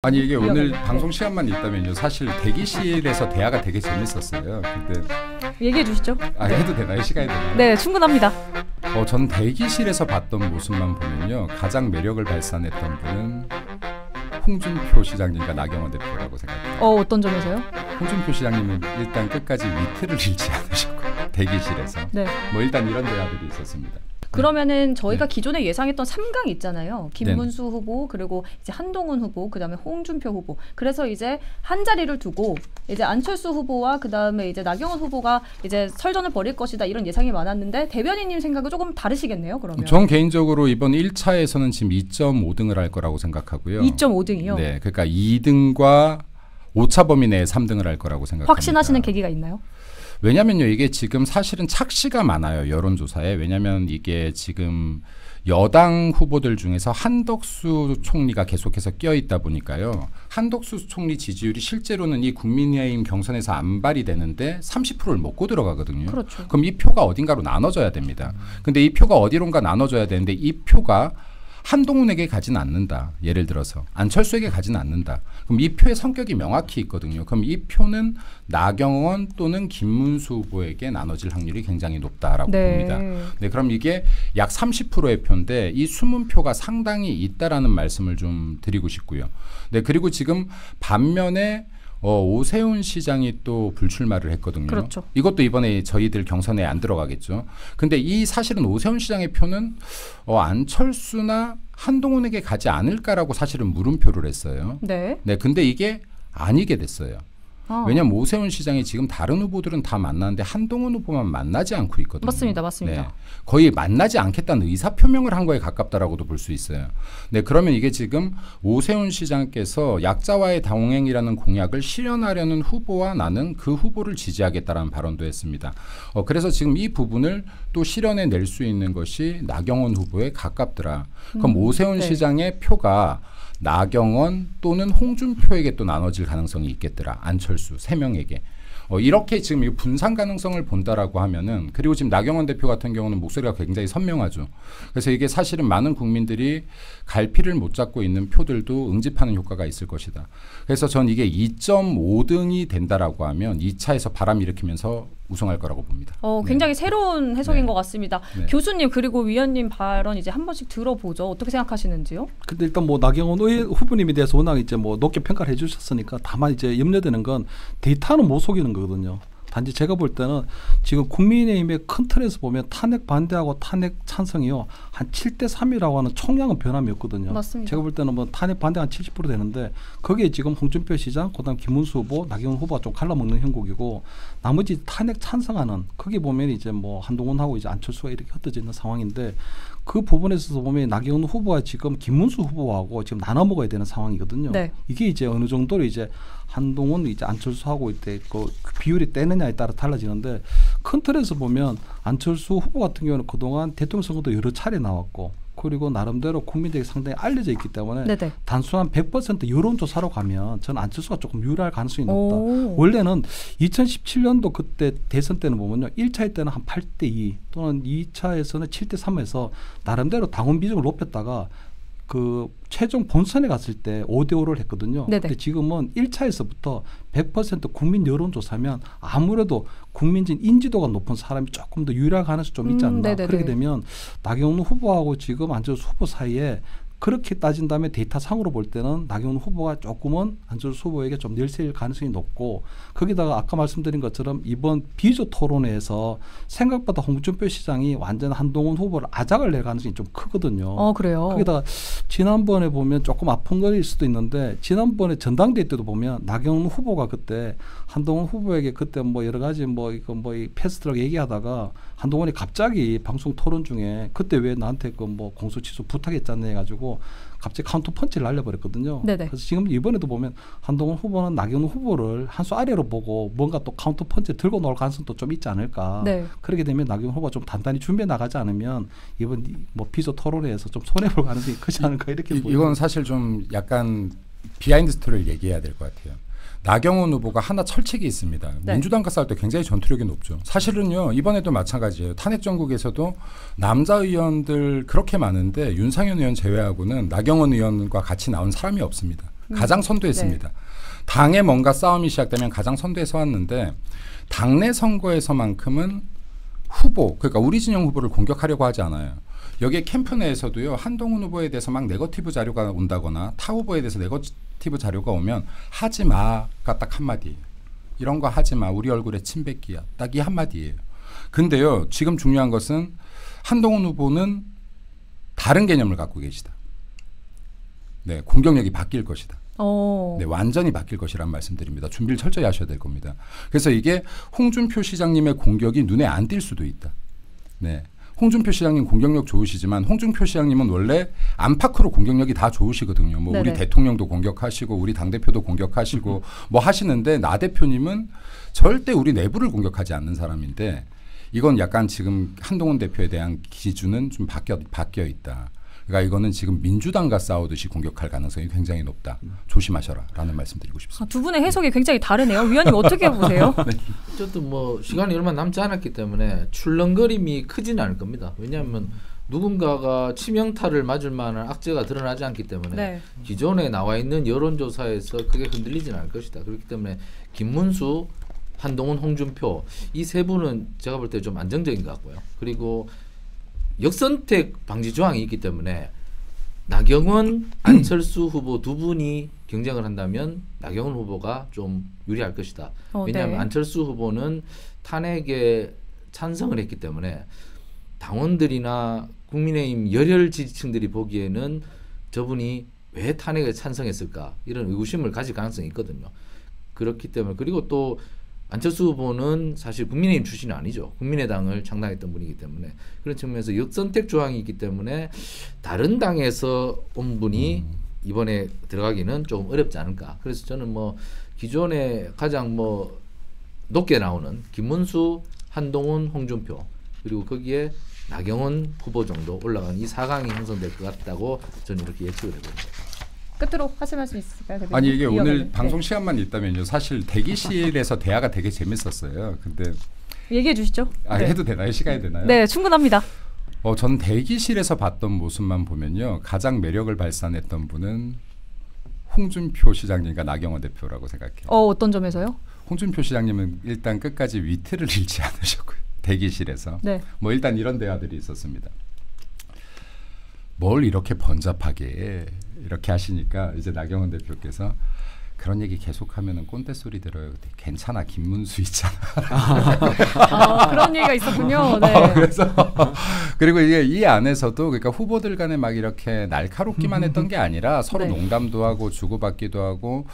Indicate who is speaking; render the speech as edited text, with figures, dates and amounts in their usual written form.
Speaker 1: 아니 이게 오늘 방송 시간만 있다면요. 사실 대기실에서 대화가 되게 재밌었어요. 근데
Speaker 2: 얘기해 주시죠.
Speaker 1: 해도 되나요? 시간이 되나요?
Speaker 2: 네, 충분합니다.
Speaker 1: 전 대기실에서 봤던 모습만 보면요. 가장 매력을 발산했던 분은 홍준표 시장님과 나경원 대표라고 생각합니다.
Speaker 2: 어떤 점에서요?
Speaker 1: 홍준표 시장님은 일단 끝까지 위트를 잃지 않으셨고 대기실에서
Speaker 2: 네.
Speaker 1: 뭐 일단 이런 대화들이 있었습니다.
Speaker 2: 그러면은 저희가 기존에 예상했던 3강 있잖아요. 김문수 후보, 그리고 이제 한동훈 후보, 그다음에 홍준표 후보. 그래서 이제 한 자리를 두고 이제 안철수 후보와 그다음에 이제 나경원 후보가 이제 설전을 벌일 것이다 이런 예상이 많았는데 대변인님 생각은 조금 다르시겠네요. 그러면.
Speaker 1: 전 개인적으로 이번 1차에서는 지금 2.5등을 할 거라고 생각하고요.
Speaker 2: 2.5등이요?
Speaker 1: 네, 그러니까 2등과 오차 범위 내에 3등을 할 거라고 생각합니다.
Speaker 2: 확신하시는 계기가 있나요?
Speaker 1: 왜냐면요, 이게 지금 사실은 착시가 많아요, 여론조사에. 왜냐면 이게 지금 여당 후보들 중에서 한덕수 총리가 계속해서 껴있다 보니까요. 한덕수 총리 지지율이 실제로는 이 국민의힘 경선에서 안 발휘되는데 30%를 먹고 들어가거든요.
Speaker 2: 그렇죠.
Speaker 1: 그럼 이 표가 어딘가로 나눠져야 됩니다. 근데 이 표가 어디론가 나눠져야 되는데 이 표가 한동훈에게 가진 않는다. 예를 들어서 안철수에게 가진 않는다. 그럼 이 표의 성격이 명확히 있거든요. 그럼 이 표는 나경원 또는 김문수 후보에게 나눠질 확률이 굉장히 높다라고 봅니다. 네, 그럼 이게 약 30%의 표인데 이 숨은 표가 상당히 있다라는 말씀을 좀 드리고 싶고요. 네, 그리고 지금 반면에 오세훈 시장이 또 불출마를 했거든요.
Speaker 2: 그렇죠.
Speaker 1: 이것도 이번에 저희들 경선에 안 들어가겠죠. 근데 이 사실은 오세훈 시장의 표는 안철수나 한동훈에게 가지 않을까라고 사실은 물음표를 했어요.
Speaker 2: 네.
Speaker 1: 네, 근데 이게 아니게 됐어요. 왜냐하면 오세훈 시장이 지금 다른 후보들은 다 만나는데 한동훈 후보만 만나지 않고 있거든요.
Speaker 2: 맞습니다. 맞습니다.
Speaker 1: 네, 거의 만나지 않겠다는 의사표명을 한 거에 가깝다라고도 볼 수 있어요. 네, 그러면 이게 지금 오세훈 시장께서 약자와의 당행이라는 공약을 실현하려는 후보와 나는 그 후보를 지지하겠다라는 발언도 했습니다. 그래서 지금 이 부분을 또 실현해 낼 수 있는 것이 나경원 후보에 가깝더라. 그럼 오세훈 시장의 표가 나경원 또는 홍준표에게 또 나눠질 가능성이 있겠더라. 안철수 3명에게. 이렇게 지금 이 분산 가능성을 본다라고 하면은, 그리고 지금 나경원 대표 같은 경우는 목소리가 굉장히 선명하죠. 그래서 이게 사실은 많은 국민들이 갈피를 못 잡고 있는 표들도 응집하는 효과가 있을 것이다. 그래서 전 이게 2.5등이 된다라고 하면 2차에서 바람 일으키면서 우승할 거라고 봅니다.
Speaker 2: 굉장히 새로운 해석인 것 같습니다.
Speaker 1: 네.
Speaker 2: 교수님 그리고 위원님 발언 이제 한 번씩 들어보죠. 어떻게 생각하시는지요?
Speaker 3: 근데 일단 뭐 나경원 후보님에 대해서 워낙 이제 뭐 높게 평가를 해주셨으니까 다만 이제 염려되는 건 데이터는 못 속이는 거거든요. 단지 제가 볼 때는 지금 국민의힘의 큰 틀에서 보면 탄핵 반대하고 탄핵 찬성이요 한 7대3이라고 하는 총량은 변함이 없거든요.
Speaker 2: 맞습니다.
Speaker 3: 제가 볼 때는 뭐 탄핵 반대 한 70% 되는데 거기에 지금 홍준표 시장, 그다음 김문수 후보, 나경원 후보가 좀 갈라먹는 형국이고 나머지 탄핵 찬성하는 거기 보면 이제 뭐 한동훈하고 이제 안철수가 이렇게 흩어져 있는 상황인데 그 부분에 있어서 보면 나경원 후보가 지금 김문수 후보하고 지금 나눠 먹어야 되는 상황이거든요.
Speaker 2: 네.
Speaker 3: 이게 이제 어느 정도로 이제 한동훈 이제 안철수하고 이때 그 비율이 떼느냐에 따라 달라지는데 큰 틀에서 보면 안철수 후보 같은 경우는 그동안 대통령 선거도 여러 차례 나왔고 그리고 나름대로 국민들에게 상당히 알려져 있기 때문에
Speaker 2: 네네.
Speaker 3: 단순한 100% 여론조사로 가면 저는 안철수가 조금 유리할 가능성이 높다.
Speaker 2: 오.
Speaker 3: 원래는 2017년도 그때 대선 때는 보면요. 1차 때는 한 8대2 또는 2차에서는 7대3에서 나름대로 당원 비중을 높였다가 그 최종 본선에 갔을 때 5대5를 했거든요.
Speaker 2: 네네.
Speaker 3: 근데 지금은 1차에서부터 100% 국민 여론조사면 아무래도 국민적 인지도가 높은 사람이 조금 더 유리할 가능성이 좀 있지 않나.
Speaker 2: 네네네.
Speaker 3: 그렇게 되면 나경원 후보하고 지금 안철수 후보 사이에 그렇게 따진다면 데이터상으로 볼 때는 나경원 후보가 조금은 안철수 후보에게 좀 열세일 가능성이 높고 거기다가 아까 말씀드린 것처럼 이번 비조 토론회에서 생각보다 홍준표 시장이 완전 한동훈 후보를 아작을 낼 가능성이 좀 크거든요.
Speaker 2: 그래요?
Speaker 3: 거기다가 지난번에 보면 조금 아픈 거일 수도 있는데 지난번에 전당대회 때도 보면 나경원 후보가 그때 한동훈 후보에게 그때 뭐 여러 가지 뭐 이거 뭐 이 패스트라고 얘기하다가 한동훈이 갑자기 방송 토론 중에 그때 왜 나한테 그 뭐 공소 취소 부탁했잖아 해가지고 갑자기 카운터 펀치를 날려버렸거든요.
Speaker 2: 네네.
Speaker 3: 그래서 지금 이번에도 보면 한동훈 후보는 나경원 후보를 한 수 아래로 보고 뭔가 또 카운터 펀치 들고 나올 가능성도 좀 있지 않을까.
Speaker 2: 네.
Speaker 3: 그렇게 되면 나경원 후보가 좀 단단히 준비해 나가지 않으면 이번 뭐 비조 토론회에서 좀 손해볼 가능성이 크지 않을까 이렇게 보입니다.
Speaker 1: 이건 사실 좀 약간 비하인드 스토리를 얘기해야 될 것 같아요. 나경원 후보가 하나 철칙이 있습니다.
Speaker 2: 네.
Speaker 1: 민주당과 싸울 때 굉장히 전투력이 높죠. 사실은요. 이번에도 마찬가지예요. 탄핵 정국에서도 남자 의원들 그렇게 많은데 윤상현 의원 제외하고는 나경원 의원과 같이 나온 사람이 없습니다. 가장 선두했습니다. 당에 뭔가 싸움이 시작되면 가장 선두에서 왔는데 당내 선거에서만큼은 후보, 그러니까 우리 진영 후보를 공격하려고 하지 않아요. 여기에 캠프 내에서도요. 한동훈 후보에 대해서 막 네거티브 자료가 온다거나 타 후보에 대해서 네거티브 자료가 오면 하지 마가 딱 한마디예요. 이런 거 하지 마. 우리 얼굴에 침 뱉기야. 딱 이 한마디예요. 근데요. 지금 중요한 것은 한동훈 후보는 다른 개념을 갖고 계시다. 네, 공격력이 바뀔 것이다. 네, 완전히 바뀔 것이라는 말씀드립니다. 준비를 철저히 하셔야 될 겁니다. 그래서 이게 홍준표 시장님의 공격이 눈에 안 띌 수도 있다. 네. 홍준표 시장님 공격력 좋으시지만 홍준표 시장님은 원래 안팎으로 공격력이 다 좋으시거든요. 뭐 우리 대통령도 공격하시고 우리 당대표도 공격하시고 뭐 하시는데 나 대표님은 절대 우리 내부를 공격하지 않는 사람인데 이건 약간 지금 한동훈 대표에 대한 기준은 좀 바뀌어 있다. 그러니까 이거는 지금 민주당과 싸우듯이 공격할 가능성이 굉장히 높다. 조심하셔라라는 말씀드리고 싶습니다.
Speaker 2: 두 분의 해석이 굉장히 다르네요. 위원님 어떻게 보세요?
Speaker 4: 네. 어쨌든 뭐 시간이 얼마 남지 않았기 때문에 출렁거림이 크지는 않을 겁니다. 왜냐하면 누군가가 치명타를 맞을 만한 악재가 드러나지 않기 때문에 기존에 나와 있는 여론조사에서 크게 흔들리지는 않을 것이다. 그렇기 때문에 김문수, 한동훈, 홍준표 이 세 분은 제가 볼 때 좀 안정적인 것 같고요. 그리고 역선택 방지 조항이 있기 때문에 나경원, 안철수 후보 두 분이 경쟁을 한다면 나경원 후보가 좀 유리할 것이다. 왜냐하면 안철수 후보는 탄핵에 찬성을 했기 때문에 당원들이나 국민의힘 열혈 지지층들이 보기에는 저분이 왜 탄핵에 찬성했을까 이런 의구심을 가질 가능성이 있거든요. 그렇기 때문에 그리고 또 안철수 후보는 사실 국민의힘 출신이 아니죠. 국민의당을 창당했던 분이기 때문에 그런 측면에서 역선택 조항이 있기 때문에 다른 당에서 온 분이 이번에 들어가기는 조금 어렵지 않을까. 그래서 저는 뭐 기존에 가장 뭐 높게 나오는 김문수, 한동훈, 홍준표 그리고 거기에 나경원 후보 정도 올라가는 이 4강이 형성될 것 같다고 저는 이렇게 예측을 해봅니다.
Speaker 2: 끝으로 하실 말씀 있으실까요? 대표님?
Speaker 1: 아니 이게 오늘 방송 시간만 있다면요. 사실 대기실에서 대화가 되게 재밌었어요. 근데
Speaker 2: 얘기해 주시죠.
Speaker 1: 해도 되나요? 시간이 되나요?
Speaker 2: 네, 충분합니다.
Speaker 1: 전 대기실에서 봤던 모습만 보면요. 가장 매력을 발산했던 분은 홍준표 시장님과 나경원 대표라고 생각해요.
Speaker 2: 어떤 점에서요?
Speaker 1: 홍준표 시장님은 일단 끝까지 위트를 잃지 않으셨고요. 대기실에서. 뭐 일단 이런 대화들이 있었습니다. 뭘 이렇게 번잡하게 이렇게 하시니까 이제 나경원 대표께서 그런 얘기 계속하면은 꼰대 소리 들어요. 괜찮아 김문수 있잖아.
Speaker 2: 그런 얘기가 있었군요. 네.
Speaker 1: 그래서 그리고 이게 이 안에서도 그러니까 후보들 간에 막 이렇게 날카롭기만 했던 게 아니라 서로 농담도 하고 주고받기도 하고